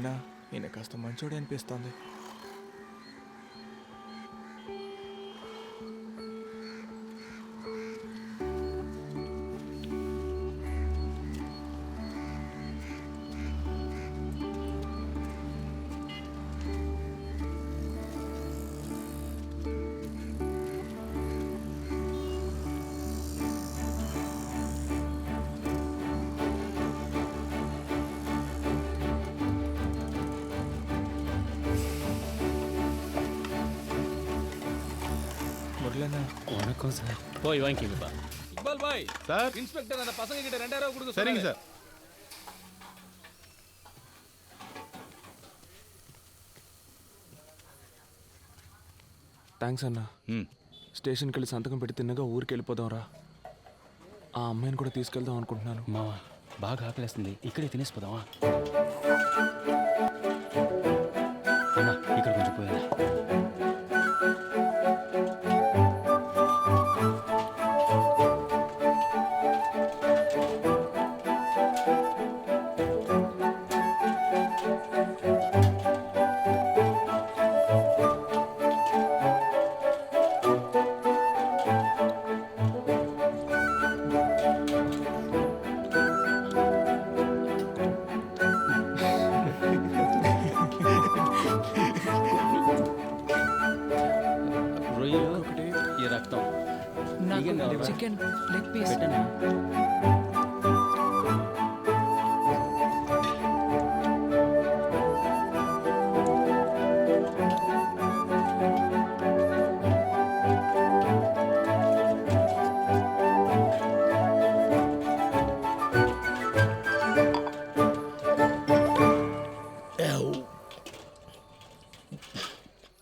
విన్నా ఈయన కాస్త మంచోడే అనిపిస్తోంది. வணக்கம் சார். போய் வாங்கிக்கப்பா. Iqbal bye sir. இன்ஸ்பெக்டர் அந்த பசங்க கிட்ட 2000 கொடுக்க சரிங்க சொன்னாரு. சார். థ్యాంక్స్ అన్నా. స్టేషన్కి వెళ్ళి సంతకం పెట్టి తిన్నగా ఊరికి వెళ్ళిపోదాం రా. ఆ అమ్మాయిని కూడా తీసుకెళ్దాం అనుకుంటున్నాను. మావా బాగా ఆకలేస్తుంది, ఇక్కడే తినేసిపోదామా? అన్నా ఇక్కడ కొంచెం పోయాలా? రొయ్యలు ఈ రక్తం చికెన్ లెగ్ పీస్. పెట్టనా?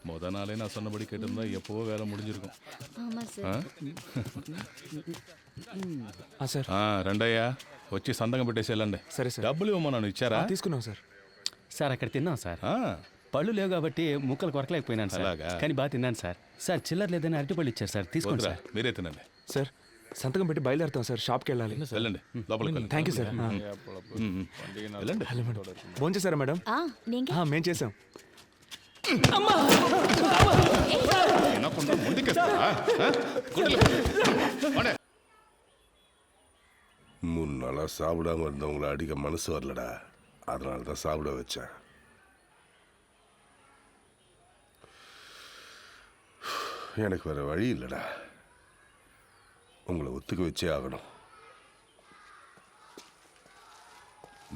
முத நாளே நான் சொன்னபடி கேட்டிருந்தா எப்போவோ வேலை முடிஞ்சிருக்கும். సార్ రెండయ్యా వచ్చి సంతకం పెట్టేసి వెళ్ళండి. సరే సార్. డబ్బులు ఇవ్వమన్నాను, ఇచ్చారా? తీసుకున్నాం సార్. సార్ అక్కడ తిన్నాం సార్. పళ్ళు లేవు కాబట్టి ముక్కలు కొరకలేకపోయినాను సార్. అలాగా? కానీ బాగా తిన్నాను సార్. సార్ చిల్లర లేదని అరటిపళ్ళు ఇచ్చారు సార్, తీసుకోండి వద్దురా, సార్. మీరే తినండి. సార్ సంతకం పెట్టి బయలుదేరుతాం సార్. షాప్కి వెళ్ళాలి. వెళ్ళండి, లోపలికి వెళ్ళండి. Thank you sir. వెళ్ళండి. హలో మేడం, ఫోన్ చేశారా మేడం? మేము చేసాం. వినకుండా ముందుకెళ్తావా? போடே. 3 நாளாக சாப்பிடாம இருந்தவங்கள அடிக்க மனசு வரலடா, அதனால தான் சாப்பிட வச்சேன். எனக்கு வேற வழி இல்லைடா, உங்களை ஒத்துக்க வச்சே ஆகணும்.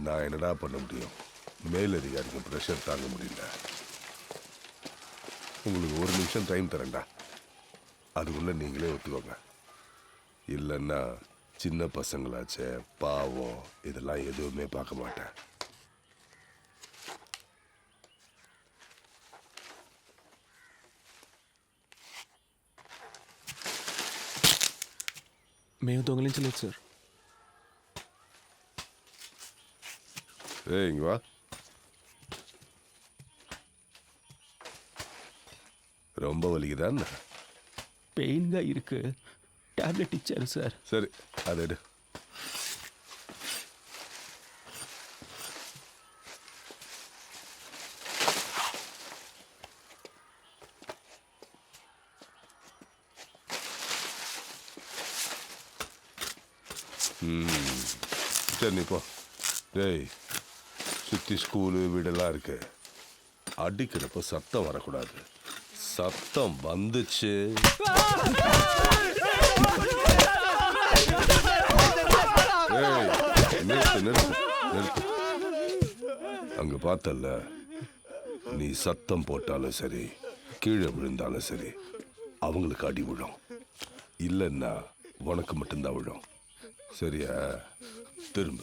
நான் என்னடா பண்ண முடியும்? மேலதிகாரிக்கு ப்ரெஷர் தாங்க முடியல. உங்களுக்கு 1 நிமிஷம் டைம் தரேன்டா, அதுக்குள்ளே நீங்களே ஒத்துக்கோங்க. இல்லைன்னா சின்ன பசங்களாச்சே, பாவம், இதெல்லாம் எதுவுமே பார்க்க மாட்டேன். మేము దొంగిలించలేదు సార్. இங்க வா. ரொம்ப வலிக்குதான்? పెయిన్గా ఇருக்கு, టాబ్లెట్ ఇచ్చారు సార్. சரி, அதை எடு. சரி நீ போ. டேய், சுற்றி ஸ்கூலு வீடெல்லாம் இருக்கு, அடிக்கிறப்ப சத்தம் வரக்கூடாது. சத்தம் வந்துச்சு நிறுத்து நிறுத்து நிறுத்து. அங்க பார்த்தல்ல, நீ சத்தம் போட்டாலும் சரி, கீழே விழுந்தாலும் சரி, அவங்களுக்கு அடி விழும். இல்லைன்னா உனக்கு மட்டும்தான் விழும். சரியா? திரும்ப.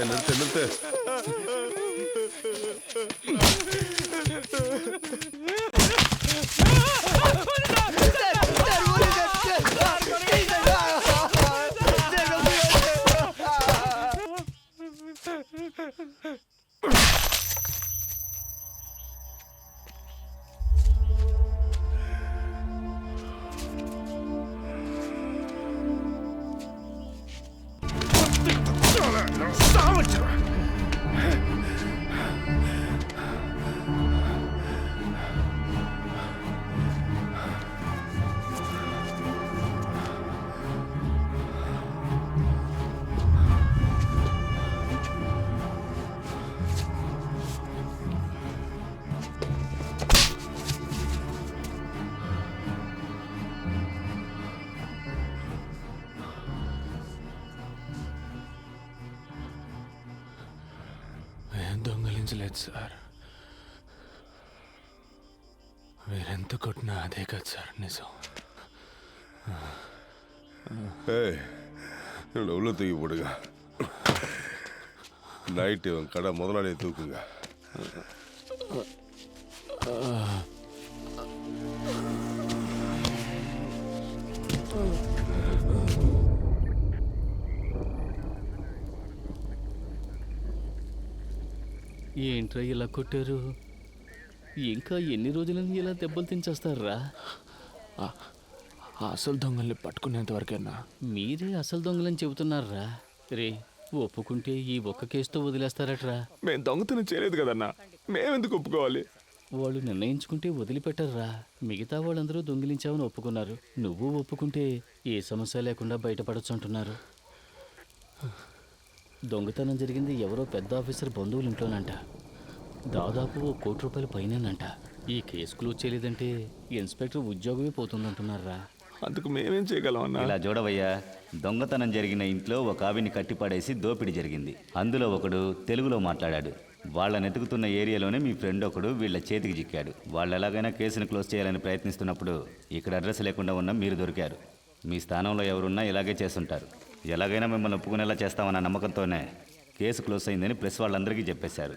நிறுத்து நிறுத்து. దొంగలించలేదు సార్. వీరెంత కొట్టినా అదే కదా సార్ నిజం. ஏய் என்னோட உள்ள தூக்கி போடுங்க. நைட்டு இவன் கடை முதலாளியை தூக்குங்க. ఏంట్రా ఇలా కొట్టారు? ఇంకా ఎన్ని రోజులని ఇలా దెబ్బలు తించేస్తారా? అసలు దొంగల్ని పట్టుకునేంత వరకేనా? మీరే అసలు దొంగలని చెబుతున్నారా? రే, ఒప్పుకుంటే ఈ ఒక్క కేసుతో వదిలేస్తారట్రా? మేము దొంగతనం చేయలేదు కదన్నా, మేమెందుకు ఒప్పుకోవాలి? వాళ్ళు నిర్ణయించుకుంటే వదిలిపెట్టర్రా. మిగతా వాళ్ళందరూ దొంగిలించామని ఒప్పుకున్నారు. నువ్వు ఒప్పుకుంటే ఏ సమస్య లేకుండా బయటపడొచ్చు అంటున్నారు. దొంగతనం జరిగింది ఎవరో పెద్ద ఆఫీసర్ బంధువుల ఇంట్లోనంట. దాదాపు ₹1 కోటి పైనేనంట. ఈ కేసు క్లోజ్ చేయలేదంటే ఇన్స్పెక్టర్ ఉద్యోగమే పోతుందంటున్నారా? అందుకు మేమేం చేయగలం అన్నా? ఇలా చూడవయ్యా, దొంగతనం జరిగిన ఇంట్లో ఒక ఆవిని కట్టిపడేసి దోపిడీ జరిగింది. అందులో ఒకడు తెలుగులో మాట్లాడాడు. వాళ్ళని ఎతుకుతున్న ఏరియాలోనే మీ ఫ్రెండ్ ఒకడు వీళ్ళ చేతికి చిక్కాడు. వాళ్ళు ఎలాగైనా కేసును క్లోజ్ చేయాలని ప్రయత్నిస్తున్నప్పుడు ఇక్కడ అడ్రస్ లేకుండా ఉన్న మీరు దొరికారు. మీ స్థానంలో ఎవరున్నా ఇలాగే చేస్తుంటారు. ఎలాగైనా మిమ్మల్ని ఒప్పుకునేలా చేస్తామన్న నమ్మకంతోనే కేసు క్లోజ్ అయిందని ప్రెస్ వాళ్ళందరికీ చెప్పేశారు.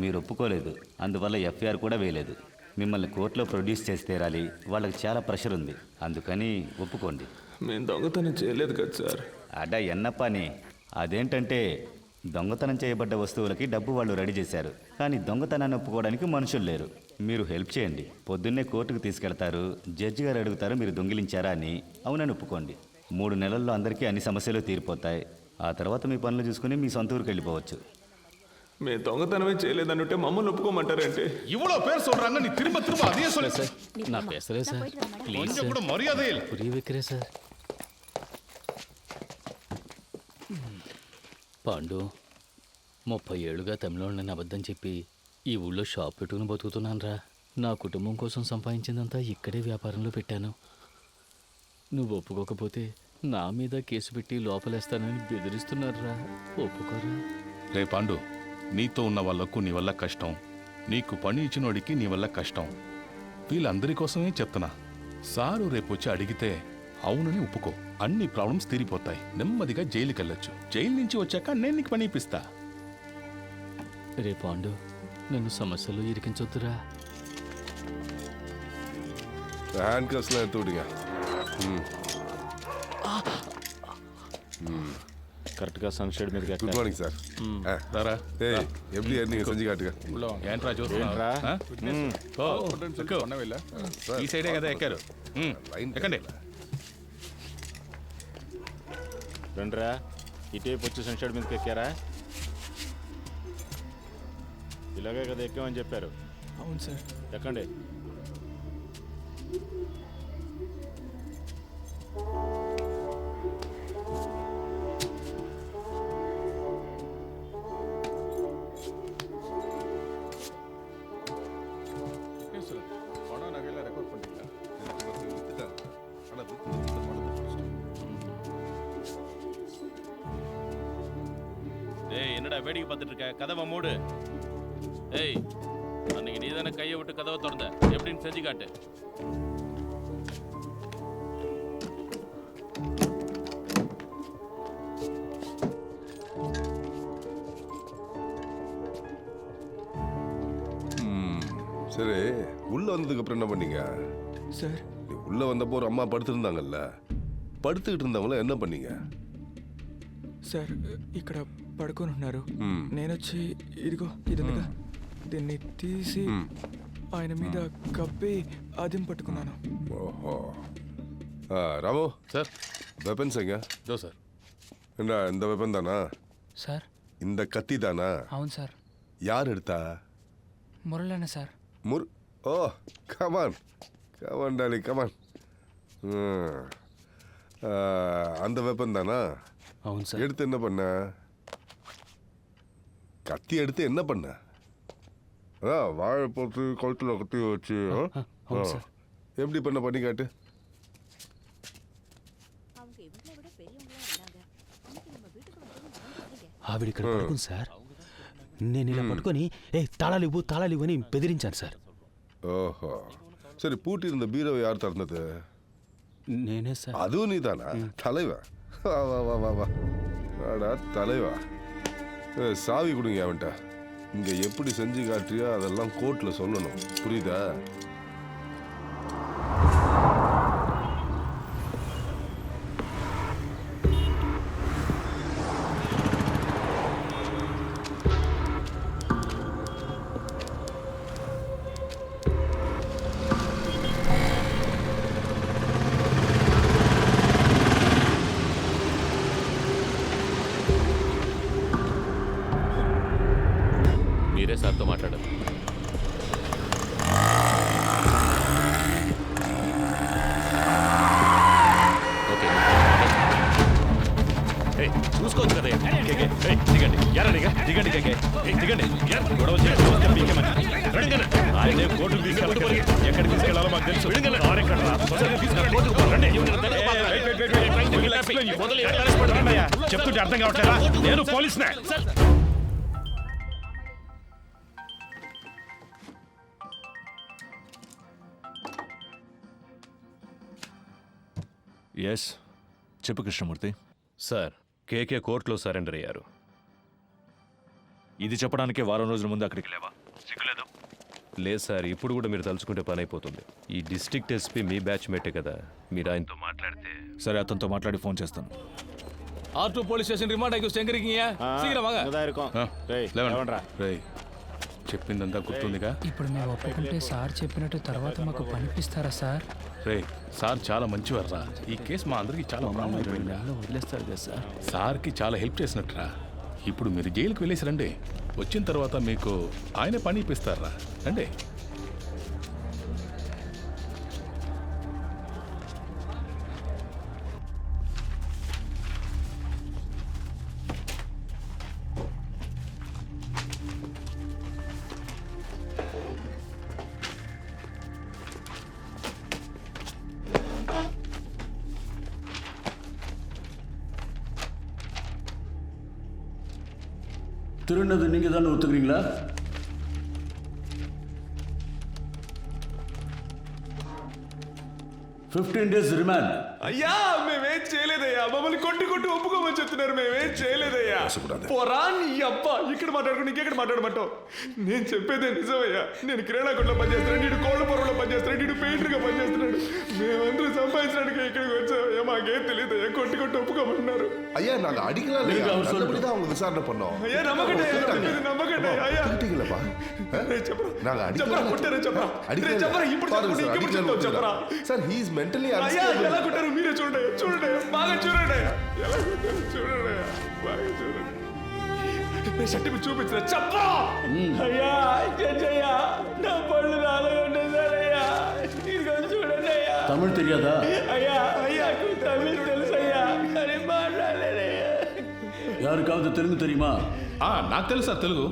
మీరు ఒప్పుకోలేదు, అందువల్ల ఎఫ్ఐఆర్ కూడా వేయలేదు. మిమ్మల్ని కోర్టులో ప్రొడ్యూస్ చేసి తీరాలి. వాళ్ళకి చాలా ప్రెషర్ ఉంది, అందుకని ఒప్పుకోండి. మేము దొంగతనం చేయలేదు కదా సార్. అడ్డా ఎన్నప్పని. అదేంటంటే దొంగతనం చేయబడ్డ వస్తువులకి డబ్బు వాళ్ళు రెడీ చేశారు, కానీ దొంగతనాన్ని ఒప్పుకోవడానికి మనుషులు లేరు. మీరు హెల్ప్ చేయండి. పొద్దున్నే కోర్టుకు తీసుకెళ్తారు. జడ్జి గారు అడుగుతారు మీరు దొంగిలించారా అని. అవునని ఒప్పుకోండి. 3 నెలల్లో అందరికీ అన్ని సమస్యలు తీరిపోతాయి. ఆ తర్వాత మీ పనులు చూసుకుని మీ సొంత ఊరికి వెళ్ళిపోవచ్చు. మేము దొంగతనమే చేయలేదనుంటే మమ్మల్ని ఒప్పుకోమంటారంటే? இவ்வளோ பேர் சொல்றாங்க, நீ திரும்ப திரும்ப அதையே சொல்லு. సార్, నా పేసరే సార్. ప్లీజ్ கொஞ்சம் సార్, கூட மரியாதை இல்லை. పురి విక్రే సార్. పాండు, 30 ఏళ్ళుగా తమిళనాడుని అబద్ధం చెప్పి ఈ ఊళ్ళో షాప్ పెట్టుకుని బతుకుతున్నాను రా. నా కుటుంబం కోసం సంపాదించిందంతా ఇక్కడే వ్యాపారంలో పెట్టాను. నువ్వు ఒప్పుకోకపోతే నా మీద కేసు పెట్టి లోపలేస్తానని బెదిరిస్తున్నారా? ఒప్పుకోరా? రే పాండు, నీతో ఉన్న వాళ్ళకు నీ వల్ల కష్టం, నీకు పని ఇచ్చినోడికి నీ వల్ల కష్టం. వీళ్ళందరి కోసమే చెప్తున్నా. సారు రేపొచ్చి అడిగితే అవునని ఒప్పుకో. అన్ని ప్రాబ్లమ్స్ తీరిపోతాయి. నెమ్మదిగా జైలుకి వెళ్ళొచ్చు. జైలు నుంచి వచ్చాక నేను నీకు పని ఇప్పిస్తా. రే పాండు, నన్ను సమస్యలో ఇరికించొద్దురా. హ్యాండ్ కస్லாம் எடுத்து விடுங்க. కరెక్ట్గా సన్షేడ్ మీద గుడ్ మార్నింగ్ సార్. రారా. ஏய் எப்படி நீங்க செஞ்சு காட்டுங்க. ఏంట్రా చూస్తున్నా? ఈ సైడే కదా ఎక్కారు. ఎక్కండి. రండిరా, ఇటేపు వచ్చి సన్షెడ్ మీదకి ఎక్కారా? ఇలాగే కదా ఎక్కామని చెప్పారు. అవును సార్. ఎక్కండి. பணம் நகையெல்லாம் ரெக்கார்ட் பண்ணிட்டீங்களா? ஏய், என்னடா வேடிக்கை பார்த்துட்டு இருக்க? கதவை மூடு. ஏய், அன்னைக்கு நீ தானே கையை விட்டு கதவை திறந்த, எப்படின்னு செஞ்சு காட்டு. சரி, உள்ள வந்ததுக்கு அப்புறம் என்ன பண்ணீங்க సార్ நீ உள்ள வந்தப்போ ஒரு அம்மா படுத்திருந்தாங்கல்ல, படுத்துக்கிட்டு இருந்தவங்கள என்ன பண்ணீங்க? సార్ ఇక్కడ పడుకొని ఉన్నారు. మ్మ్. నేను వచ్చి ఇదిగో ఇది ఉందిగా, దీన్ని తీసి ఆయన మీద కప్పి అదిం పట్టుకున్నాను. ஓஹோ. ராமு సార్. வெப்பன்ஸ் எங்க? దో సార్. என்ன இந்த வெப்பன் தானா? సార్ இந்த கத்தி தானா? అవును సార్. யார் எடுத்தா? మురళన్న సార్. ஓ கமான் கமான் டாலி கமான். அந்த வெப்பன் தானா? అవును సార్. எடுத்து என்ன பண்ண? கத்தி எடுத்து என்ன பண்ண? வாழை போட்டு கழுத்துல கத்தி வச்சு అవును సార్. எப்படி பண்ணி காட்டு. ఆవిడ ఇక్కడ పడుకుంది సార్. నేను ఇలా పట్టుకొని తాళాలివ్వు అని బెదిరించాను సార్. ஓஹோ சரி பூட்டியிருந்த பீரோவை யார் திறந்தது? నేనే సార్. அதுவும் நீதானா? தலைவா வா வா வா வா வா ஆடா தலைவா. சாவி கொடுங்க அவன்கிட்ட. இங்கே எப்படி செஞ்சு காட்டுறியோ அதெல்லாம் கோர்ட்டில் சொல்லணும், புரியுதா? మీరే సార్తో మాట్లాడారు. ఓకే చూసుకోవచ్చు కదా. దిగండి దిగండి దిగండి గొడవ ఆయనే కోర్టుకు తీసుకెళ్ళాలి. ఎక్కడికి తీసుకెళ్లాలో మాకు తెలుసు. చెప్తుంటే అర్థం కావట్లేదా? నేను పోలీసునే. ఎస్ చెప్పు కృష్ణమూర్తి. సార్, కేకే కోర్టులో సరెండర్ అయ్యారు. ఇది చెప్పడానికే వారం రోజుల ముందు అక్కడికి లేవా? సిగ్గులేదు? లేదు సార్, ఇప్పుడు కూడా మీరు తలుచుకుంటే పని అయిపోతుంది. ఈ డిస్ట్రిక్ట్ ఎస్పీ మీ బ్యాచ్ మేటే కదా, మీరు ఆయనతో మాట్లాడితే. సరే, అతనితో మాట్లాడి ఫోన్ చేస్తాను. R2 போலீஸ் ஸ்டேஷன் ரிமாண்ட் ஆகி செங்கரிக்கீங்க. சீக்கிரம் வாங்க. రేయ్, చెప్పిందంతా గుర్తుందిగా? ఇప్పుడు మేము ఒప్పుకుంటే సార్ చెప్పినట్టు తర్వాత మాకు పనిపిస్తారా సార్? రే, సార్ చాలా మంచివారా. ఈ కేసు మా అందరికి చాలా వదిలేస్తారు కదా సార్. సార్కి చాలా హెల్ప్ చేసినట్టురా. ఇప్పుడు మీరు జైలుకి వెళ్ళేసి రండి. వచ్చిన తర్వాత మీకు ఆయన పని ఇప్పిస్తారా. రండి. திருநது நீங்க தானே ஒத்துக்கிறீங்களா? days remand. అయ్యా మేమేం చేయలేదయ్యా. మమ్మల్ని కొట్టి ఒప్పుకోమని చెప్తున్నారు. మేమేం చేయలేదయ్యా. పోరా నీ అబ్బా. ఇక్కడ మాట్లాడుకుని ఇంకెక్కడ మాట్లాడమంటావు? నేను చెప్పేదే నిజమయ్యా. నేను క్రీడాకుట్లో పనిచేస్తున్నాడు, నీడు కోళ్ళ పొరలో పనిచేస్తున్నాడు, నీడు పెయింటర్గా పనిచేస్తున్నాడు. మేమందరూ సంపాదించడానికి ఇక్కడికి వచ్చామయ్యా. మాకేం తెలియదయ్యా. కొట్టి ఒప్పుకోమన్నారు. ஐயா நாங்க அடிக்கலாம் இல்லையா? நல்லபடிதான் அவங்க விசாரணை பண்ணோம். ஐயா நம்பகட்டே நம்பகட்டே. ஐயா திட்டிங்களப்பா. நாங்க చెప్పరా కొట్టారే చెప్పరా. చెప్పరా ఇప్పుడు చెప్పరా. సార్ హీ ఇస్ మెంటల్లీ అయ్యా అన్స్టేబుల్. ఎలా కొట్టారు మీరే చూడండి. బాగా చూడండి. ఎలా కొట్టారు చూడండి. బాగా చూడండి. సర్టిఫికెట్ చూపించరా. చెప్పరా. అయ్యా చెయ్యా. నా పళ్ళు రాలగొట్టేశారయ్యా. ఇదిగో చూడండి అయ్యా. తమిళ్ తెలియదా? అయ్యా తమిళ్ తెలుసయ్యా, కానీ మాట్లాడలేదయ్యా. யாருக்காவது தெலுங்கு தெரியுமா? నాకు తెలుసు సార్ తెలుగు.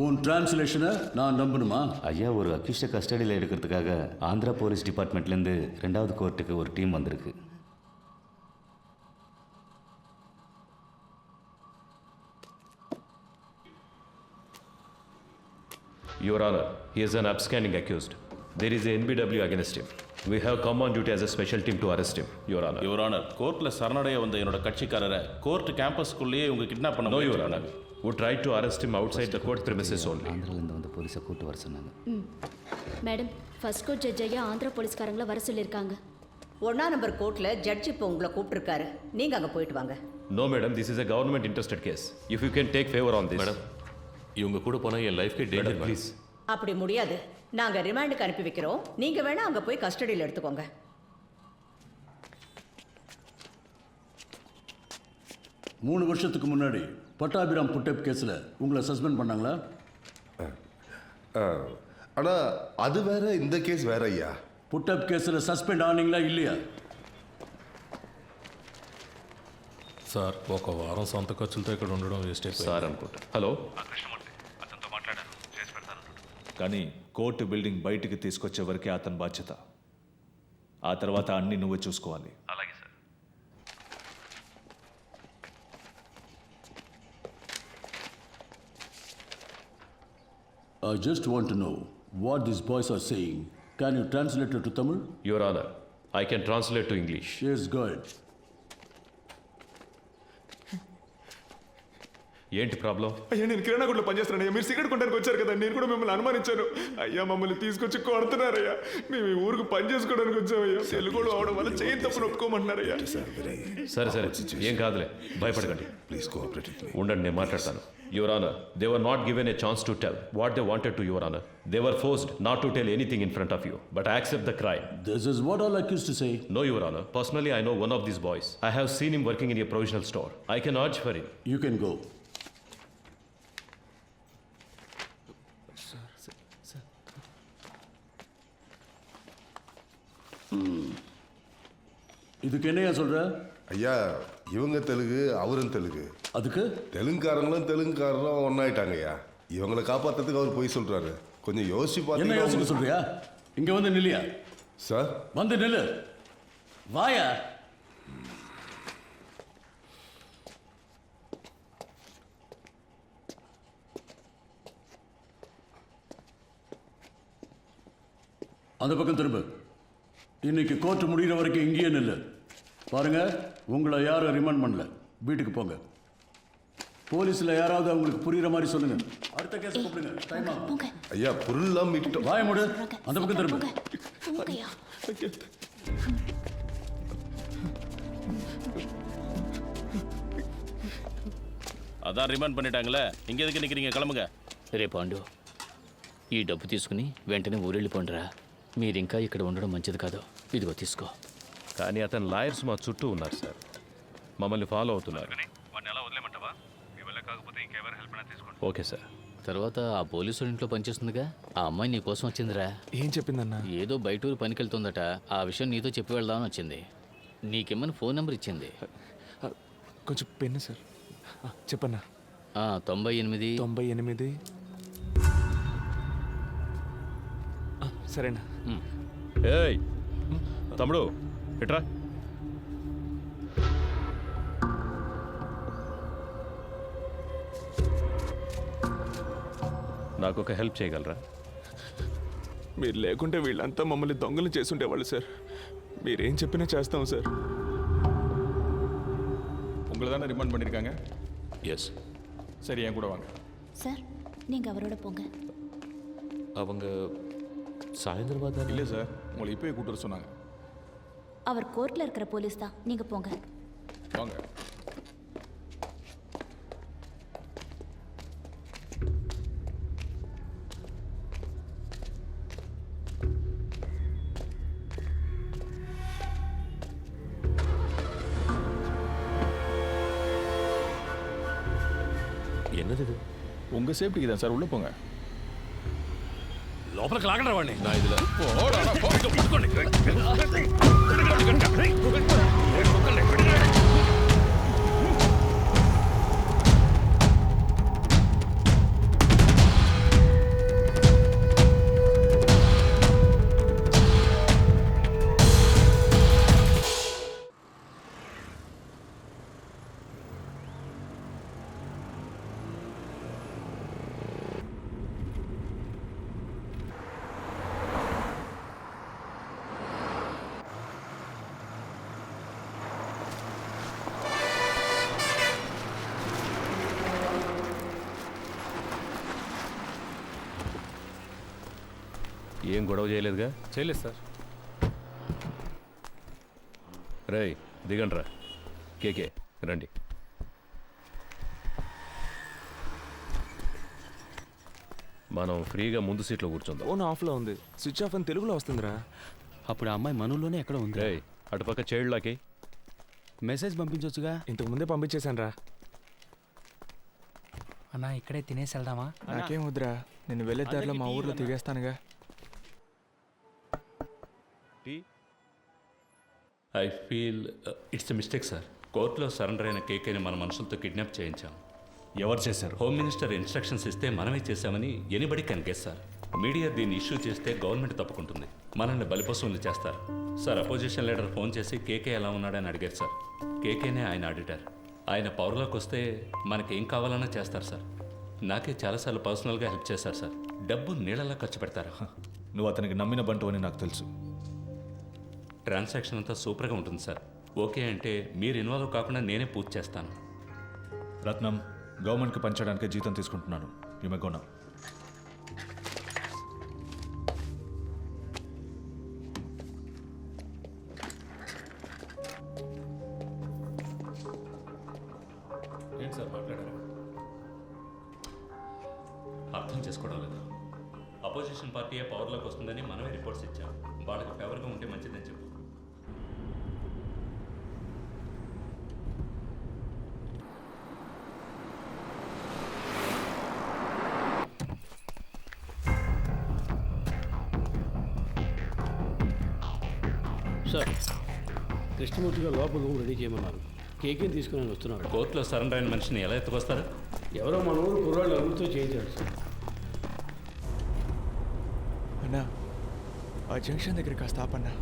உன் டிரான்ஸ்லேஷனை நான் நம்பணுமா? ஐயா, ஒரு அக்யூஸ்டை கஸ்டடியில் எடுக்கிறதுக்காக ஆந்திரா போலீஸ் டிபார்ட்மெண்ட்லேருந்து 2வது கோர்ட்டுக்கு ஒரு டீம் வந்திருக்கு. Your Honor, he is an upstanding accused. There is a NBW against him. We have come on duty as a special team to arrest him, Your Honor. Your Honor, கோர்ட்ல சரணடைய வந்த என்னோட கட்சிக்காரரை court கேம்பஸ்க்குள்ளேயே இவங்க kidnap பண்ண No, Your Honor. We tried to arrest him outside the court premises only. ஆந்திராலேருந்து வந்து போலீஸை கூட்டு வர சொன்னாங்க. மேடம், ஃபர்ஸ்ட் கோர்ட் ஜட்ஜ் ஐயா ஆந்திரா போலீஸ்காரங்களை வர சொல்லியிருக்காங்க. 1ஆம் நம்பர் கோர்ட்ல ஜட்ஜ் இப்போ உங்களை கூப்பிட்டுருக்காரு. நீங்க அங்க போயிட்டு வாங்க. No, madam, this is a government interested case. If you can take favor on this. Madam, இவங்க கூட போனா என் லைஃப்க்கே டேஞ்சர். Please. அப்படி முடியாது. நாங்க ரிமாண்டுக்கு அனுப்பி வைக்கிறோம். நீங்க வேணா அங்க போய் கஸ்டடியில் எடுத்துக்கோங்க. 3 வருஷத்துக்கு முன்னாடி பட்டாபிராம் புட்டப் கேஸ்ல உங்களை சஸ்பெண்ட் பண்ணாங்களா? ஆனா அது வேற, இந்த கேஸ் வேற ஐயா. புட்டப் கேஸ்ல சஸ்பெண்ட் ஆனீங்களா இல்லையா? సార్, ఒక వారం సొంత ఖర్చులతో ఇక్కడ ఉండడం వేస్ట్ అయిపోయింది సార్ అనుకుంటా. హలో, అతనితో మాట్లాడాను, చేసి పెడతాను. కానీ కోర్టు బిల్డింగ్ బయటికి తీసుకొచ్చే వరకే అతని బాధ్యత. ఆ తర్వాత అన్ని నువ్వే చూసుకోవాలి. అలాగే sir. I just want to know what these boys are saying. Can you translate it to Tamil? Your Honor, I can translate to English. Yes, go ahead. ఏంటి ప్రాబ్లం? అయ్యా నేను కిరాణా కొట్లో పనిచేస్తున్నానయ్యా. మీరు సిగరెట్ కొనడానికి వచ్చారు కదా, నేను కూడా మిమ్మల్ని అనుమానించాను. అయ్యా మమ్మల్ని తీసుకొచ్చి కొడుతున్నారయ్యా. మేము ఈ ఊరికి పని చేసుకోవడానికి వచ్చామయ్యా. తెలుగులో అవడం వల్ల చేయి తప్పును ఒప్పుకోమంటున్నారయ్యా. సరే సరే, ఏం కాదులే, భయపడకండి. Please cooperate with me. ఉండండి, నేను మాట్లాడతాను. Your honour, they were not given a chance to tell what they wanted to your honour. They were forced not to tell anything in front of you, but I accept the crime. This is what all accused to say. No, Your Honor. Personally, I know one of these boys. I have seen him working in a provisional store. I can urge for him. You can go. இதுக்கு என்னையா சொல்ற? ஐயா இவங்க தெலுங்கு, அவரும் தெலுங்கு. அதுக்கு தெலுங்குக்காரங்களும் தெலுங்குக்காரரும் ஒன்னாயிட்டாங்க ஐயா. இவங்களை காப்பாத்துறதுக்கு அவர் போய் சொல்றாரு. கொஞ்சம் யோசிச்சு என்ன யோசிக்க பார்த்தீங்கன்னா சொல்றியா? இங்க வந்து நில்லியா? சார் வந்து நில்லு. வாயா. அந்த பக்கம் திரும்ப. இன்னைக்கு கோர்ட் முடிகிற வரைக்கும் இங்கேயே நில்லு. பாருங்க, உங்களை யாரும் ரிமாண்ட் பண்ணல. வீட்டுக்கு போங்க. போலீஸ்ல யாராவது அவங்களுக்கு புரியுற மாதிரி சொல்லுங்க. அடுத்த கேஸ் கூப்பிடுங்க. டைம் ஆகும். ஐயா பொருள்லாம் மீட்டோம். வாய மூடு. அந்த பக்கம் திரும்ப. అదా రిమాండ్ பண்ணிட்டாங்களே, இங்க எதுக்கு நிக்கிறீங்க? கிளம்புங்க. రే పాండు, ఈ డబ్బు తీసుకుని వెంటనే ఊరెళ్ళిపోండిరా. మీరింకా ఇక్కడ ఉండడం మంచిది కాదు. ఇదిగో తీసుకో. కానీ అతని లాయర్స్ మా చుట్టూ ఉన్నారు సార్, మమ్మల్ని ఫాలో అవుతున్నారు. Okay sir. తర్వాత ఆ పోలీసు ఇంట్లో పనిచేస్తుందిగా, ఆ అమ్మాయి నీ కోసం వచ్చిందిరా. ఏం చెప్పిందన్నా? ఏదో బయటూరు పనికెళ్తుందట. ఆ విషయం నీతో చెప్పి వెళ్దామని వచ్చింది. నీకేమని ఫోన్ నెంబర్ ఇచ్చింది. కొంచెం పెన్ను సార్. చెప్పన్నా. 98 98. సరేనా? ఏయ్ తమ్ముడు, ఎట్రా. నాకు ఒక హెల్ప్ చేయగలరా? మీరు లేకుంటే వీళ్ళంతా మమ్మల్ని దొంగలు చేసుండేవాళ్ళు సార్. మీరేం చెప్పినా చేస్తాం సార్. உங்களை தானே ரிமாண்ட் பண்ணியிருக்காங்க? எஸ். சரி, என் கூட வாங்க. சார் நீங்கள் அவரோட போங்க. அவங்க சாயந்தரம் இல்லை சார், உங்களை இப்போயே கூட்டு வர சொன்னாங்க. அவர் கோர்ட்டில் இருக்கிற போலீஸ் தான், நீங்கள் போங்க. வாங்க. என்னது இது? உங்கள் சேஃப்டிக்கு தான் சார், உள்ளே போங்க. లోపలికి లాగండి వాడిని. నా ఇదిలో ఏం గొడవ చేయలేదుగా? చేయలేదు సార్. రేయ్ దిగండ్రా. కేకే రండి. మనం ఫ్రీగా ముందు సీట్లో కూర్చుందాం. ఫోన్ ఆఫ్లో ఉంది. స్విచ్ ఆఫ్ అని తెలుగులో వస్తుందిరా. అప్పుడు ఆ అమ్మాయి మనలోనే ఎక్కడ ఉంది. రేయ్ అటుపక్క చైల్డ్లాకి మెసేజ్ పంపించవచ్చుగా. ఇంతకు ముందే పంపించేశాను రా. అన్నా ఇక్కడే తినేసి వెళ్దామా? నాకేం వద్దురా, నేను వెళ్ళే దారిలో మా ఊర్లో తిరిగేస్తానుగా. I feel it's a mistake sir. కోర్టులో సరెండర్ అయిన కేకేని మన మనుషులతో కిడ్నాప్ చేయించాం. ఎవరు చేశారు? హోమ్ మినిస్టర్ ఇన్స్ట్రక్షన్స్ ఇస్తే మనమే చేశామని anybody can guess sir. Media దీన్ని ఇష్యూ చేస్తే గవర్నమెంట్ తప్పుకుంటుంది, మనల్ని బలిపశువులు చేస్తారు సార్. అపోజిషన్ లీడర్ ఫోన్ చేసి కేకే ఎలా ఉన్నాడని అడిగారు సార్. కేకేనే ఆయన ఆడిటర్. ఆయన పవర్లోకి వస్తే మనకేం కావాలన్నా చేస్తారు సార్. నాకే చాలాసార్లు పర్సనల్గా హెల్ప్ చేశారు సార్. డబ్బు నీళ్ళలా ఖర్చు పెడతారు. నువ్వు అతనికి నమ్మిన బంటు అని నాకు తెలుసు. ట్రాన్సాక్షన్ అంతా సూపర్గా ఉంటుంది సార్. ఓకే అంటే మీరు ఇన్వాల్వ్ కాకుండా నేనే పూర్తి చేస్తాను. రత్నం, గవర్నమెంట్కి పంచడానికి జీతం తీసుకుంటున్నాను. You may go now. ఏంటి సార్ మాట్లాడారు? అర్థం చేసుకోవడం లేదు. అపోజిషన్ పార్టీ పవర్లోకి వస్తుందని మనమే రిపోర్ట్స్ ఇచ్చాం. వాళ్ళకి ఫేవర్గా ఉంటే మంచిదని చెప్పు. సార్, కృష్ణమూర్తి గారు లోపల రూమ్ రెడీ చేయమన్నారు. కేకేని తీసుకుని వస్తున్నారు. కోర్టులో సరెండర్ అయిన మనిషిని ఎలా ఎత్తుకొస్తారు? ఎవరో మన ఊరు కుర్రాళ్ళు అభివృద్ధితో చేయించాడు సార్. అన్నా, ఆ జంక్షన్ దగ్గర కాస్త ఆపన్నా.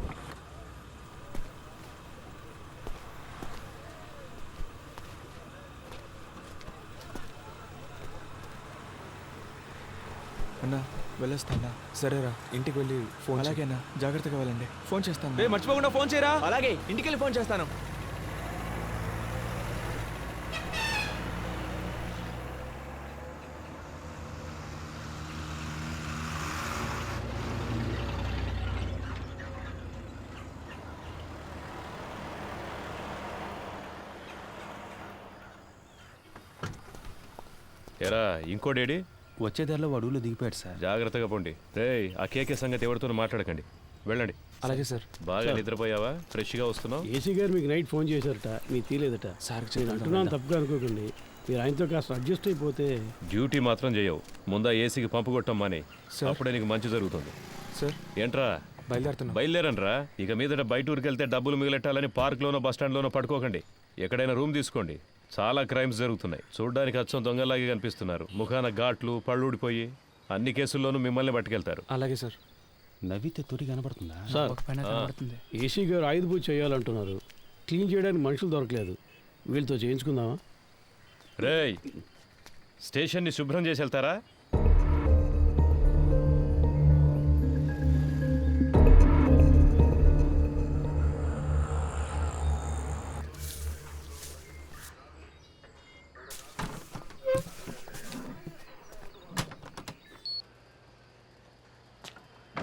అన్నా వెళ్ళొస్తానా? సరేరా, ఇంటికి వెళ్ళి ఫోన్. అలాగేనా, జాగ్రత్తగా వెళ్ళండి. ఫోన్ చేస్తాను. మర్చిపోకుండా ఫోన్ చేయరా. అలాగే, ఇంటికి వెళ్ళి ఫోన్ చేస్తాను. ఎరా ఇంకోడేడి? వచ్చే దారిలో అడవులో దిగిపోయాడు సార్. జాగ్రత్తగా పోండి. రేయ్, ఆ కేకే సంగతి ఎవరితోనూ మాట్లాడకండి. వెళ్ళండి. అలాగే సార్. బాగా నిద్రపోయావా? ఫ్రెష్గా వస్తున్నావు? ఏసీ గారు మీకు నైట్ ఫోన్ చేశారట, మీకు తీలేదట. సార్ నేను అంటున్నాను, తప్పుగా అనుకోకండి. మీరు ఆయనతో కాస్త అడ్జస్ట్ అయిపోతే. డ్యూటీ మాత్రం చేయవు. ముందా ఏసీకి పంపు కొట్టం మానే, అప్పుడే నీకు మంచి జరుగుతుంది. సార్ ఏంట్రా బయలుదేరనరా? ఇక మీదట బయట ఊరికి వెళ్తే డబ్బులు మిగిలెట్టాలని పార్క్లోనో బస్టాండ్లోనో పడుకోకండి. ఎక్కడైనా రూమ్ తీసుకోండి. చాలా క్రైమ్స్ జరుగుతున్నాయి. చూడ్డానికి అచ్చం దొంగలాగే కనిపిస్తున్నారు. ముఖాన ఘాట్లు, పళ్ళు ఊడిపోయి అన్ని కేసుల్లోనూ మిమ్మల్ని పట్టుకెళ్తారు. అలాగే సార్. నవ్వితే తొలి కనబడుతుందా సార్? ఏసీ గారు ఆయుధ పూజ చేయాలంటున్నారు. క్లీన్ చేయడానికి మనుషులు దొరకలేదు. వీళ్ళతో చేయించుకుందామా? రేయ్, స్టేషన్ని శుభ్రం చేసి వెళ్తారా?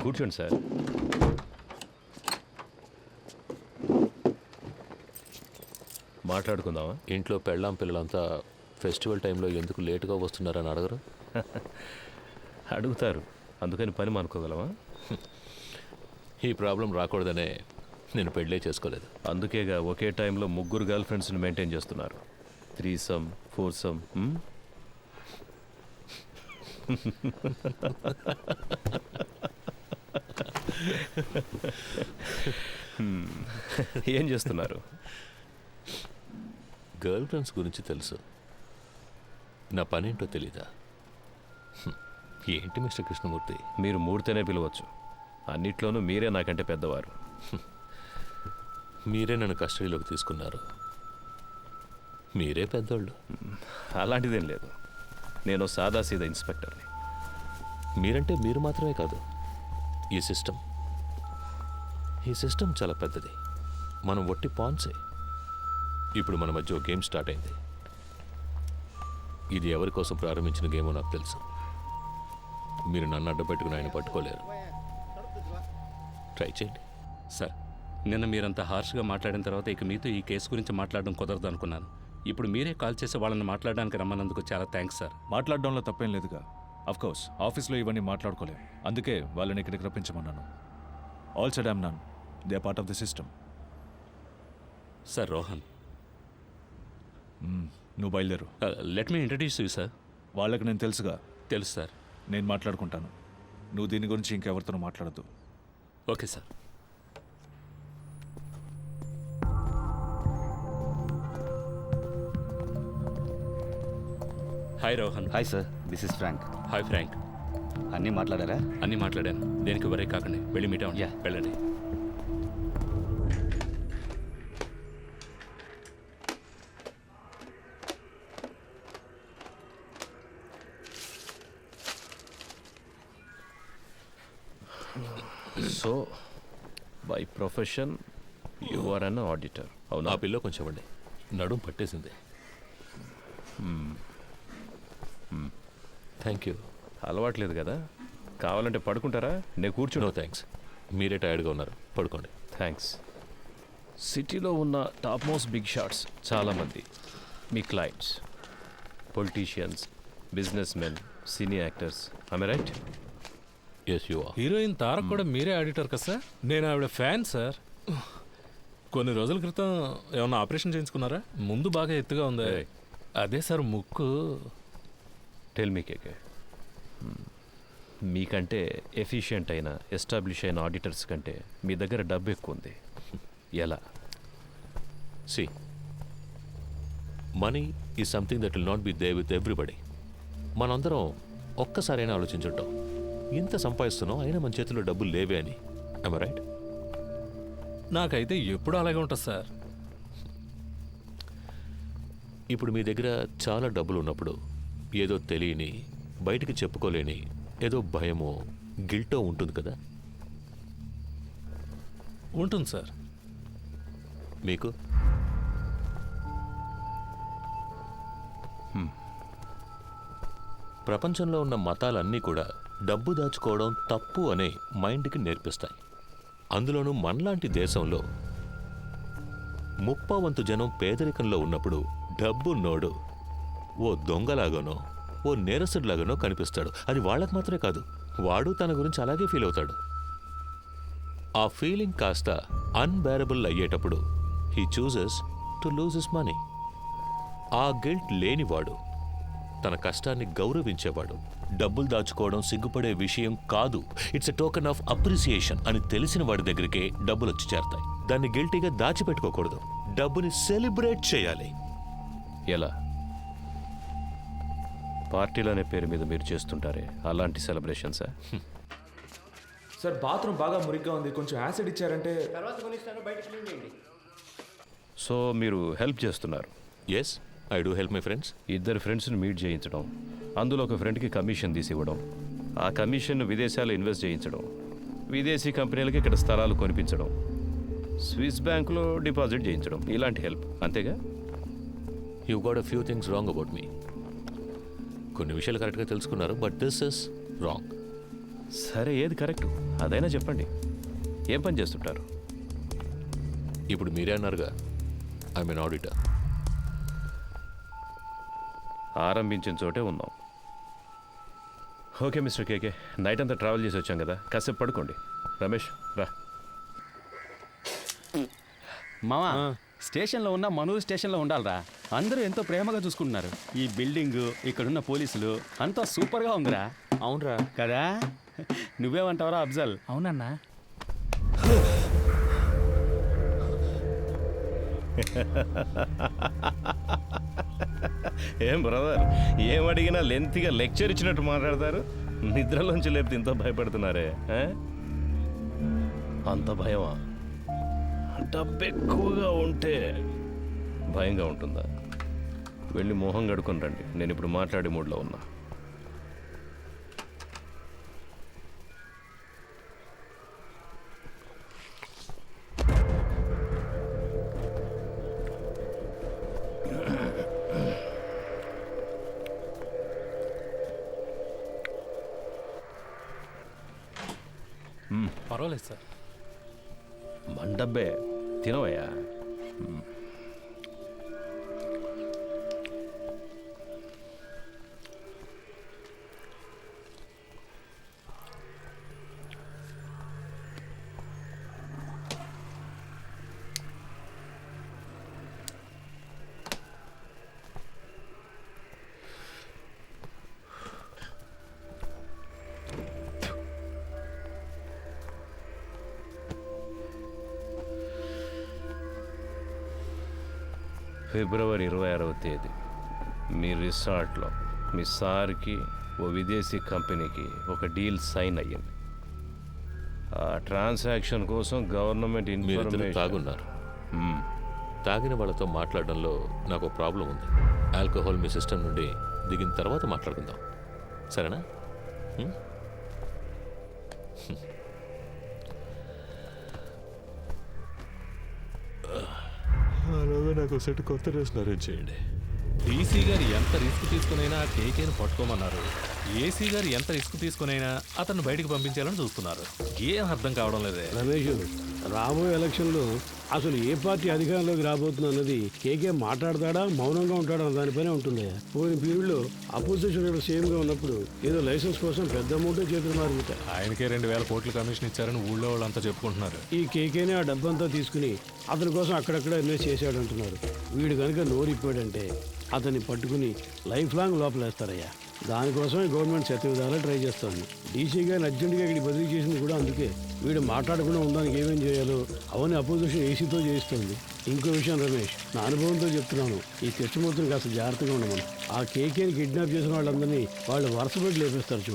కూర్చోండి సార్. మాట్లాడుకుందామా? ఇంట్లో పెళ్ళాం పిల్లలంతా ఫెస్టివల్ టైంలో ఎందుకు లేటుగా వస్తున్నారని అడగరు? అడుగుతారు, అందుకని పని మానుకోగలమా? ఈ ప్రాబ్లం రాకూడదనే నేను పెళ్ళే చేసుకోలేదు. అందుకేగా ఒకే టైంలో 3 గర్ల్ ఫ్రెండ్స్ని మెయింటైన్ చేస్తున్నారు. 3some 4some. ఏం చేస్తున్నారు? గర్ల్ ఫ్రెండ్స్ గురించి తెలుసు, నా పనేంటో తెలీదా? ఏంటి మిస్టర్ కృష్ణమూర్తి? మీరు మూడితేనే పిలవచ్చు. అన్నిట్లోనూ మీరే నాకంటే పెద్దవారు. మీరే నన్ను కస్టడీలోకి తీసుకున్నారు. మీరే పెద్దోళ్ళు. అలాంటిదేం లేదు. నేను సాదాసీదా ఇన్స్పెక్టర్ని. మీరంటే మీరు మాత్రమే కాదు, ఈ సిస్టమ్ చాలా పెద్దది. మనం ఒట్టి పాన్సే. ఇప్పుడు మన మధ్య ఒక గేమ్ స్టార్ట్ అయింది. ఇది ఎవరి కోసం ప్రారంభించిన గేమో నాకు తెలుసు. మీరు నన్ను అడ్డపెట్టుకుని ఆయన పట్టుకోలేరు. ట్రై చేయండి. సార్, నిన్న మీరంతా హార్ష్గా మాట్లాడిన తర్వాత ఇక మీతో ఈ కేసు గురించి మాట్లాడడం కుదరదు అనుకున్నాను. ఇప్పుడు మీరే కాల్ చేసి వాళ్ళని మాట్లాడడానికి రమ్మన్నందుకు చాలా థ్యాంక్స్ సార్. మాట్లాడడంలో తప్పేం లేదుగా. అఫ్కోర్స్ ఆఫీస్లో ఇవన్నీ మాట్లాడుకోలేం. అందుకే వాళ్ళని ఇక్కడికి రప్పించమన్నాను. All said I'm none. They are part of the system. Sir Rohan, నువ్వు బయలుదేరు. Let me introduce you sir. వాళ్ళకి నేను తెలుసుగా. తెలుసు సార్. నేను మాట్లాడుకుంటాను. నువ్వు దీని గురించి ఇంకెవరితోనూ మాట్లాడద్దు. Okay sir. Hi Rohan. Hi sir, this is Frank. Hi Frank. అన్నీ మాట్లాడారా? అన్నీ మాట్లాడాను. దేనికి వరే కాకండి, వెళ్ళి మీట్ అవ్వండి. వెళ్ళండి. So by profession you are an auditor. అవునా? ఆ పిల్ల కొంచెం అండి నడుం పట్టేసింది. Thank you. అలవాట్లేదు కదా, కావాలంటే పడుకుంటారా? నేను కూర్చుని. నో థ్యాంక్స్, మీరే టైర్డ్గా ఉన్నారు, పడుకోండి. థ్యాంక్స్. సిటీలో ఉన్న టాప్ మోస్ట్ బిగ్ షాట్స్ చాలామంది మీ clients, politicians, business men, cine actors. I right? Yes you are. Heroine Tarak కూడా మీరే ఆడిటర్ కదా సార్? నేను ఆవిడ ఫ్యాన్ సార్. కొన్ని రోజుల క్రితం ఏమన్నా ఆపరేషన్ చేయించుకున్నారా? ముందు బాగా ఎత్తుగా ఉంది. అదే సార్ ముక్కు. టెల్ మీ కేకే, మీకంటే ఎఫిషియెంట్ అయిన ఎస్టాబ్లిష్ అయిన ఆడిటర్స్ కంటే మీ దగ్గర డబ్బు ఎక్కువ ఉంది. ఎలా? See, money is something that will not be there with everybody. మనందరం ఒక్కసారైనా ఆలోచించుంటాం, ఇంత సంపాదిస్తున్నాం అయినా మన చేతిలో డబ్బులు లేవే అని. I'm right? నాకైతే ఎప్పుడు అలాగే ఉంటుంది సార్. ఇప్పుడు మీ దగ్గర చాలా డబ్బులు ఉన్నప్పుడు ఏదో తెలియని, బయటికి చెప్పుకోలేని ఏదో భయమో గిల్టో ఉంటుంది కదా? ఉంటుంది సార్. మీకు? ప్రపంచంలో ఉన్న మతాలన్నీ కూడా డబ్బు దాచుకోవడం తప్పు అనే మైండ్కి నేర్పిస్తాయి. అందులోనూ మనలాంటి దేశంలో 30% జనం పేదరికంలో ఉన్నప్పుడు డబ్బున్నోడు ఓ దొంగలాగానో ఓ నేరస్తుడిలాగానో కనిపిస్తాడు. అది వాళ్ళకు మాత్రమే కాదు, వాడు తన గురించి అలాగే ఫీల్ అవుతాడు. ఆ ఫీలింగ్ కాస్త అన్బేరబుల్ అయ్యేటప్పుడు he chooses to lose his money. ఆ గిల్ట్ లేనివాడు, తన కష్టాన్ని గౌరవించేవాడు, డబ్బులు దాచుకోవడం సిగ్గుపడే విషయం కాదు, it's a token of appreciation అని తెలిసిన వాడి దగ్గరికే డబ్బులు వచ్చి చేరతాయి. దాన్ని గిల్టీగా దాచిపెట్టుకోకూడదు, డబ్బుని సెలబ్రేట్ చేయాలి. ఎలా? పార్టీలు అనే పేరు మీద మీరు చేస్తుంటారే అలాంటి సెలబ్రేషన్సా? సార్ బాత్రూమ్ బాగా మురిగ్గా ఉంది, కొంచెం యాసిడ్ ఇచ్చారంటే. సో మీరు హెల్ప్ చేస్తున్నారు? Yes, I do help my friends. ఇద్దరు ఫ్రెండ్స్ని మీట్ చేయించడం, అందులో ఒక ఫ్రెండ్కి కమిషన్ తీసి ఇవ్వడం, ఆ కమిషన్ విదేశాల్లో ఇన్వెస్ట్ చేయించడం, విదేశీ కంపెనీలకి ఇక్కడ స్థలాలు కొనిపించడం, స్విస్ బ్యాంకులో డిపాజిట్ చేయించడం, ఇలాంటి హెల్ప్, అంతేగా? You got a few things wrong about me. కొన్ని విషయాలు కరెక్ట్గా తెలుసుకున్నారు, బట్ దిస్ ఇస్ రాంగ్. సరే, ఏది కరెక్ట్ అదైనా చెప్పండి. ఏం పని చేస్తుంటారు? ఇప్పుడు మీరే అన్నారుగా, ఐఎమ్ ఎన్ ఆడిటర్. ఆరంభించిన చోటే ఉన్నాం. ఓకే మిస్టర్ కేకే, నైట్ అంతా ట్రావెల్ చేసి వచ్చాం కదా, కాసేపు పడుకోండి. రమేష్ రా. మావా, స్టేషన్లో ఉన్న మనూరు స్టేషన్లో ఉండాలరా. అందరూ ఎంతో ప్రేమగా చూసుకుంటున్నారు. ఈ బిల్డింగ్, ఇక్కడున్న పోలీసులు అంతా సూపర్గా ఉందిరా. అవునరా కదా? నువ్వేమంటావరా అఫ్జల్? అవునన్నా. ఏం బ్రదర్, ఏం అడిగినా లెంత్గా లెక్చర్ ఇచ్చినట్టు మాట్లాడతారు. నిద్రలోంచి లేపితే ఇంత భయపడుతున్నారే? అంత భయమా? డబ్బు ఎక్కువగా ఉంటే భయంగా ఉంటుందా? వెళ్ళి మొహం గడుకొని రండి, నేను ఇప్పుడు మాట్లాడే మూడ్లో ఉన్నా. పర్వాలేదు సార్. మండబ్బే తినవయ్యా. ఫిబ్రవరి 26వ తేదీ మీ రిసార్ట్లో మీ సార్కి ఓ విదేశీ కంపెనీకి ఒక డీల్ సైన్ అయ్యింది. ఆ ట్రాన్సాక్షన్ కోసం గవర్నమెంట్ ఇన్ఫర్మేషన్. తాగున్నారు. తాగిన వాళ్ళతో మాట్లాడడంలో నాకు ప్రాబ్లం ఉంది. ఆల్కహాల్ మీ సిస్టమ్ నుండి దిగిన తర్వాత మాట్లాడుకుందాం, సరేనా? నాకు సెట్ కొత్త డ్రెస్ అరేంజ్ చేయండి. డీసీ గారు ఎంత రిస్క్ తీసుకునైనా కేకేని పట్టుకోమన్నారు. ఏసీ గారు ఎంత రిస్క్ తీసుకునైనా అతను బయటికి పంపించాలని చూస్తున్నారు. ఏం అర్థం కావడం లేదే. రమేష్, రాబోయే ఎలక్షన్లో అసలు ఏ పార్టీ అధికారంలోకి రాబోతుంది అన్నది కేకే మాట్లాడతాడా మౌనంగా ఉంటాడా అన్న దానిపైనే ఉంటుంది. పోయిన పీరియడ్లో అపోజిషన్ లీడర్ సీఎంగా ఉన్నప్పుడు ఏదో లైసెన్స్ కోసం పెద్ద అమౌంటే చేతులు మారుతాయి. ఆయనకే 2000 కోట్ల కమిషన్ ఇచ్చారని ఊళ్ళో వాళ్ళంతా చెప్పుకుంటున్నారు. ఈ కేకేనే ఆ డబ్బంతా తీసుకుని అతని కోసం అక్కడక్కడ ఇన్వెస్ట్ చేశాడు అంటున్నారు. వీడు కనుక నోరిప్పాడంటే అతన్ని పట్టుకుని లైఫ్ లాంగ్ లోపలేస్తారయ్యా. దానికోసమే గవర్నమెంట్ శతవిధాలా ట్రై చేస్తుంది. డీసీ గారిని అర్జెంటుగా ఇక్కడికి బదిలీ చేసింది కూడా అందుకే. వీడు మాట్లాడకుండా ఉండడానికి ఏమేం చేయాలో అవన్నీ అపోజిషన్ ఏసీతో చేయిస్తుంది. ఇంకో విషయం రమేష్, నా అనుభవంతో చెప్తున్నాను, ఈ కృష్ణమూర్తిని కాస్త జాగ్రత్తగా ఉండమని. ఆ కేకేని కిడ్నాప్ చేసిన వాళ్ళందరినీ వాళ్ళు వరుస పెట్టి లేపేస్తారు చూడు.